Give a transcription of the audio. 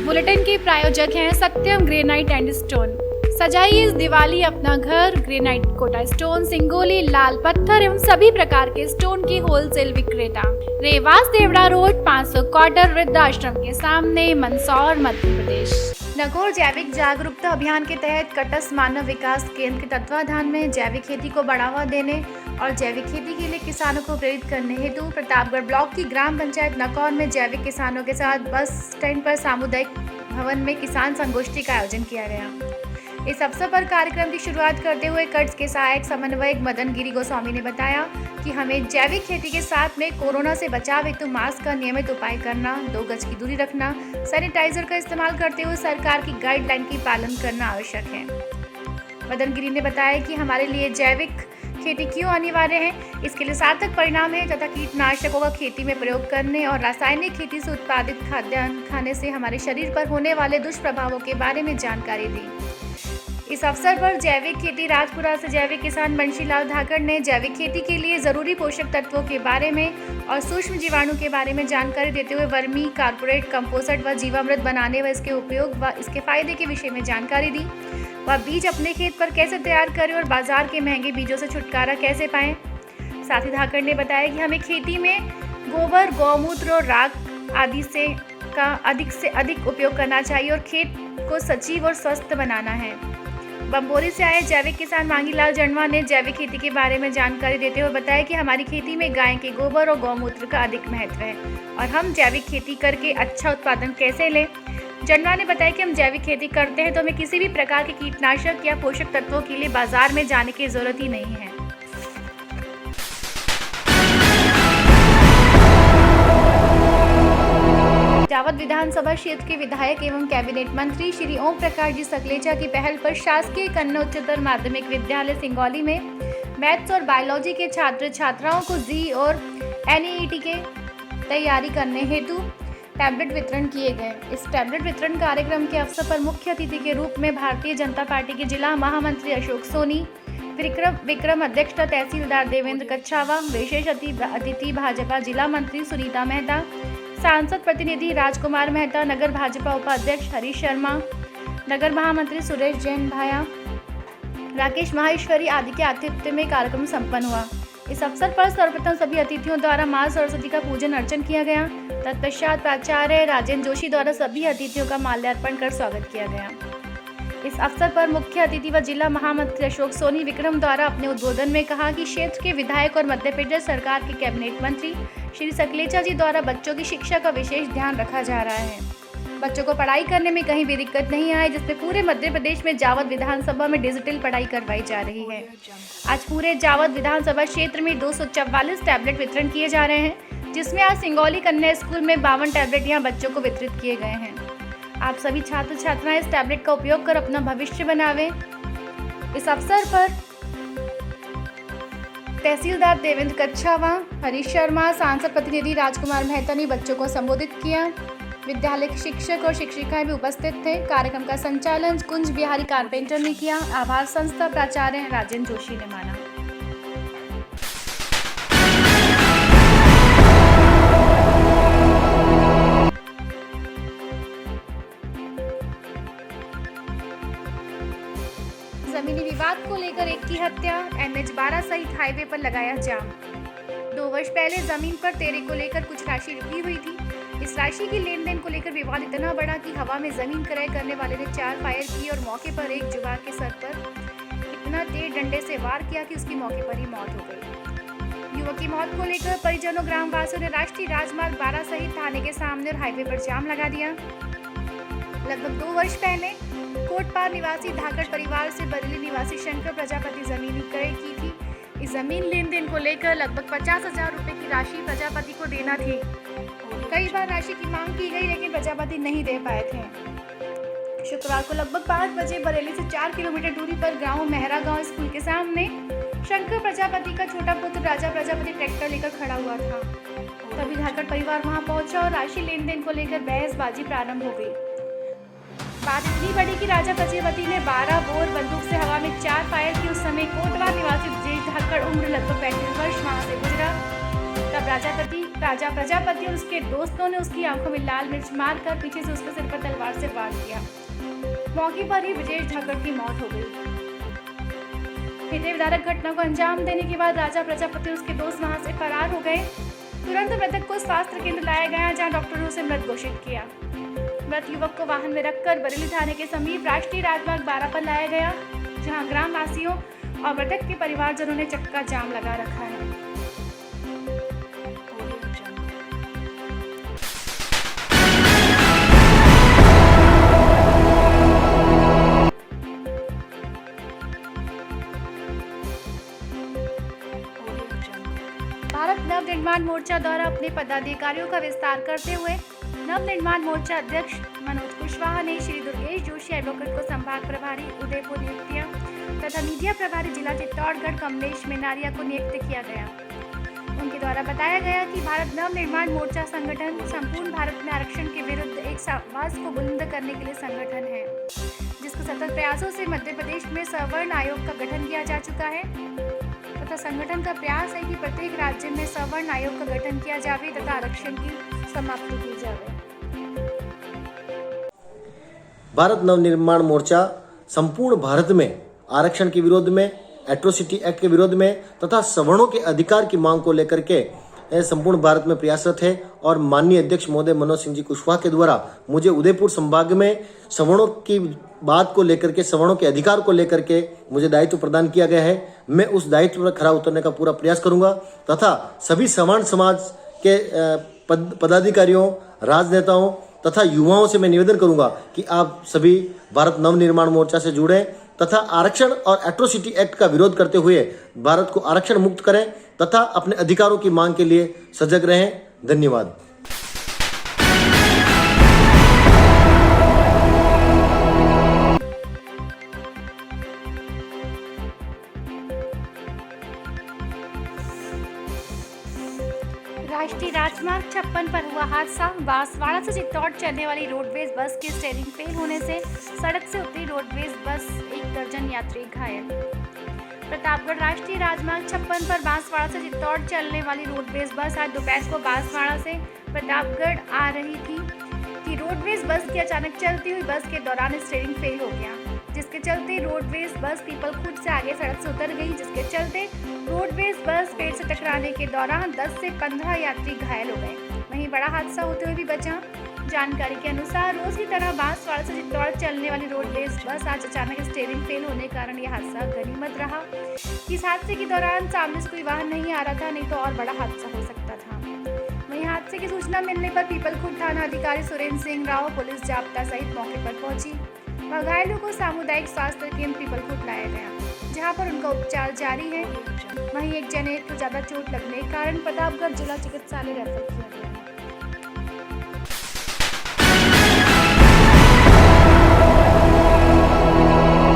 Bulletin के प्रायोजक हैं सत्यम ग्रेनाइट एंड स्टोन। सजाइए इस दिवाली अपना घर ग्रेनाइट, कोटा स्टोन, सिंगोली, लाल पत्थर एवं सभी प्रकार के स्टोन की होलसेल विक्रेता। रेवास देवड़ा रोड 500 क्वार्टर वृद्धाश्रम के सामने, मंदसौर, मध्य प्रदेश। नगौर जैविक जागरूकता अभियान के तहत कटस मानव विकास केंद्र के तत्वाधान में जैविक खेती को बढ़ावा देने और जैविक खेती के लिए किसानों को प्रेरित करने हेतु प्रतापगढ़ ब्लॉक की ग्राम पंचायत नकौर में जैविक किसानों के साथ बस स्टैंड पर सामुदायिक भवन में किसान संगोष्ठी का आयोजन किया गया। इस अवसर पर कार्यक्रम की शुरुआत करते हुए कट्स के सहायक समन्वयक मदन गिरी गोस्वामी ने बताया कि हमें जैविक खेती के साथ में कोरोना से बचाव हेतु मास्क का नियमित उपाय करना, 2 गज की दूरी रखना, सैनिटाइजर का इस्तेमाल करते हुए सरकार की गाइडलाइन की पालन करना आवश्यक है। मदन गिरी ने बताया कि हमारे लिए जैविक खेती क्यों अनिवार्य है, इसके लिए सार्थक परिणाम है तथा कीटनाशकों का खेती में प्रयोग करने और रासायनिक खेती से उत्पादित खाद्यान्न खाने से हमारे शरीर पर होने वाले दुष्प्रभावों के बारे में जानकारी दी। इस अवसर पर जैविक खेती राजपुरा से जैविक किसान बंशीलाल धाकड़ ने जैविक खेती के लिए जरूरी पोषक तत्वों के बारे में और सूक्ष्म जीवाणु के बारे में जानकारी देते हुए वर्मी कारपोरेट कंपोस्ट व जीवामृत बनाने व इसके उपयोग व इसके फायदे के विषय में जानकारी दी। वह बीज अपने खेत पर कैसे तैयार करें और बाजार के महंगे बीजों से छुटकारा कैसे पाएं। साथ ही धाकड़ ने बताया कि हमें खेती में गोबर, गौमूत्र और राख आदि का अधिक से अधिक उपयोग करना चाहिए और खेत को सजीव और स्वस्थ बनाना है। बम्बोरी से आए जैविक किसान मांगीलाल जंडवा ने जैविक खेती के बारे में जानकारी देते हुए बताया कि हमारी खेती में गाय के गोबर और गौमूत्र का अधिक महत्व है और हम जैविक खेती करके अच्छा उत्पादन कैसे लें। जंडवा ने बताया कि हम जैविक खेती करते हैं तो हमें किसी भी प्रकार के कीटनाशक या पोषक तत्वों के लिए बाजार में जाने की जरूरत ही नहीं है। जावद विधानसभा क्षेत्र के विधायक एवं कैबिनेट मंत्री श्री ओम प्रकाश जी सकलेचा की पहल पर शासकीय कन्या उच्चतर माध्यमिक विद्यालय सिंगौली में मैथ्स और बायोलॉजी के छात्र छात्राओं को जी और एनईईटी के तैयारी करने हेतु टैबलेट वितरण किए गए। इस टैबलेट वितरण कार्यक्रम के अवसर पर मुख्य अतिथि के रूप में भारतीय जनता पार्टी के जिला महामंत्री अशोक सोनी, विक्रम अध्यक्षता तहसीलदार देवेंद्र कच्छावा, विशेष अतिथि भाजपा जिला मंत्री सुनीता मेहता, सांसद प्रतिनिधि राजकुमार मेहता, नगर भाजपा उपाध्यक्ष हरीश शर्मा, नगर महामंत्री सुरेश जैन भाया, राकेश माहेश्वरी आदि के आतिथ्य में कार्यक्रम संपन्न हुआ। इस अवसर पर सर्वप्रथम सभी अतिथियों द्वारा मां सरस्वती का पूजन अर्चन किया गया। तत्पश्चात प्राचार्य राजेंद्र जोशी द्वारा सभी अतिथियों का माल्यार्पण कर स्वागत किया गया। इस अवसर पर मुख्य अतिथि व जिला महामंत्री अशोक सोनी विक्रम द्वारा अपने उद्बोधन में कहा कि क्षेत्र के विधायक और मध्य प्रदेश सरकार के कैबिनेट मंत्री श्री सकलेचा जी द्वारा बच्चों की शिक्षा का विशेष ध्यान रखा जा रहा है। बच्चों को पढ़ाई करने में कहीं भी दिक्कत नहीं आए, जिसमें पूरे मध्य प्रदेश में जावद विधानसभा में डिजिटल पढ़ाई करवाई जा रही है। आज पूरे जावद विधानसभा क्षेत्र में 244 टैबलेट वितरण किए जा रहे हैं, जिसमें आज सिंगौली कन्या स्कूल में 52 टैबलेट यहाँ बच्चों को वितरित किए गए हैं। आप सभी छात्र छात्राएं इस टैबलेट का उपयोग कर अपना भविष्य बनावें। इस अवसर पर तहसीलदार देवेंद्र कच्छावा, हरीश शर्मा, सांसद प्रतिनिधि राजकुमार मेहता ने बच्चों को संबोधित किया। विद्यालय के शिक्षक और शिक्षिकाएं भी उपस्थित थे। कार्यक्रम का संचालन कुंज बिहारी कारपेंटर ने किया। आभार संस्था प्राचार्य राजेंद्र जोशी ने माना। जमीनी विवाद को लेकर एक की हत्या, NH 12 सहित हाईवे पर लगाया जाम। 2 वर्ष पहले जमीन पर तेरे को लेकर कुछ राशि रुकी हुई थी। इस राशि की लेन देन को लेकर विवाद इतना बढ़ा कि हवा में जमीन क्रय करने वाले ने 4 फायर किए और मौके पर एक युवा के सर पर इतना तेज डंडे से वार किया कि उसकी मौके पर ही मौत हो गई। युवक की मौत को लेकर परिजनों ग्रामवासियों ने राष्ट्रीय राजमार्ग 12 सहित थाने के सामने और हाईवे पर जाम लगा दिया। लगभग 2 वर्ष पहले कोटपार निवासी धाकड़ परिवार से बरेली निवासी शंकर प्रजापति जमीन क्रय की थी। इस जमीन लेन देन को लेकर लगभग 50,000 रुपए की राशि प्रजापति को देना थी। कई बार राशि की मांग की गई, लेकिन प्रजापति नहीं दे पाए थे। शुक्रवार को लगभग 5 बजे बरेली से 4 किलोमीटर दूरी पर गांव मेहरा गांव स्कूल के सामने शंकर प्रजापति का छोटा पुत्र राजा प्रजापति ट्रैक्टर लेकर खड़ा हुआ था। तभी धाकड़ परिवार वहां पहुंचा और राशि लेन देन को लेकर बहसबाजी प्रारंभ हो गई। बात इतनी बड़ी कि राजा प्रजापति ने 12 बोर बंदूक से हवा में 4 फायर की। उस समय कोटवार निवासी ब्रजेश धाकड़ उम्र लगभग 35 वर्ष वहां से गुजरा। तब राजा प्रजापति और उसके दोस्तों ने उसकी आंखों में लाल मिर्च मारकर पीछे से उसके सिर पर तलवार से वार किया। मौके पर ही विजेश ठाकुर की मौत हो गई। हृदय विदारक घटना को अंजाम देने के बाद राजा प्रजापति और उसके दोस्त वहां से फरार हो गए। तुरंत मृतक को स्वास्थ्य केंद्र लाया गया, जहां डॉक्टरों ने उसे मृत घोषित किया। मृत युवक को वाहन में रखकर बरेली थाने के समीप राष्ट्रीय राजमार्ग 12 पर लाया गया, जहां ग्राम वासियों और मृतक के परिवारजनों ने चक्का जाम लगा रखा है। भारत नवनिर्माण मोर्चा द्वारा अपने पदाधिकारियों का विस्तार करते हुए नवनिर्माण मोर्चा अध्यक्ष मनोज कुशवाहा ने श्री दुर्गेश जोशी एडवोकेट को संभाग प्रभारी उदयपुर नियुक्तियां तथा मीडिया प्रभारी जिला चित्तौड़गढ़ कमलेश मेनारिया को नियुक्त किया गया। उनके द्वारा बताया गया कि भारत नवनिर्माण मोर्चा संगठन संपूर्ण भारत में आरक्षण के विरुद्ध एक आवाज को बुलंद करने के लिए संगठन है, जिसको सतत प्रयासों से मध्य प्रदेश में सवर्ण आयोग का गठन किया जा चुका है तथा संगठन का प्रयास है कि प्रत्येक राज्य में सवर्ण आयोग का गठन किया जावे तथा आरक्षण की समाप्ति की जावे। भारत नवनिर्माण मोर्चा संपूर्ण भारत में आरक्षण के विरोध में, एट्रोसिटी एक्ट के विरोध में तथा सवर्णों के अधिकार की मांग को लेकर के संपूर्ण भारत में प्रयासरत है और माननीय अध्यक्ष महोदय मनोज सिंह जी कुशवाहा के द्वारा मुझे उदयपुर संभाग में सवर्णों की बात को लेकर के, सवर्णों के अधिकार को लेकर के मुझे दायित्व प्रदान किया गया है। मैं उस दायित्व पर खरा उतरने का पूरा प्रयास करूंगा तथा सभी सवर्ण समाज के पदाधिकारियों, राजनेताओं तथा युवाओं से मैं निवेदन करूंगा कि आप सभी भारत नवनिर्माण मोर्चा से जुड़े तथा आरक्षण और एट्रोसिटी एक्ट का विरोध करते हुए भारत को आरक्षण मुक्त करें तथा अपने अधिकारों की मांग के लिए सजग रहें। धन्यवाद। राष्ट्रीय राजमार्ग 56 पर हुआ हादसा। बांसवाड़ा से चित्तौड़ चलने वाली रोडवेज बस की स्टीयरिंग फेल होने से सड़क से उतरी रोडवेज बस, 1 दर्जन यात्री घायल। प्रतापगढ़ राष्ट्रीय राजमार्ग 56 पर बांसवाड़ा से चित्तौड़ चलने वाली रोडवेज बस आज दोपहर को बांसवाड़ा से प्रतापगढ़ आ रही थी कि रोडवेज बस की अचानक चलती हुई बस के दौरान स्टीयरिंग फेल हो गया, जिसके चलते रोडवेज बस पीपलखुट से आगे सड़क से उतर गई, जिसके चलते रोडवेज बस पेड़ से टकराने के दौरान 10 से 15 यात्री घायल हो गए। वहीं बड़ा हादसा होते हुए भी बचा। जानकारी के अनुसार रोज की तरह बांसवाड़ा से चित्तौड़ चलने वाली रोडवेज बस आज अचानक स्टीयरिंग फेल होने के कारण यह हादसा गनीमत रहा। इस हादसे के दौरान सामने से कोई वाहन नहीं आ रहा था, नहीं तो और बड़ा हादसा हो सकता था। वहीं हादसे की सूचना मिलने पर पीपलखुट थाना अधिकारी सुरेंद्र सिंह राव, पुलिस जाब्ता सहित मौके पर पहुंची। घायलों को सामुदायिक स्वास्थ्य केंद्र पीपलखुट लाया गया, जहां पर उनका उपचार जारी है। वहीं एक जने को ज्यादा चोट लगने के कारण प्रतापगढ़ जिला चिकित्सालय रेफर किया गया है।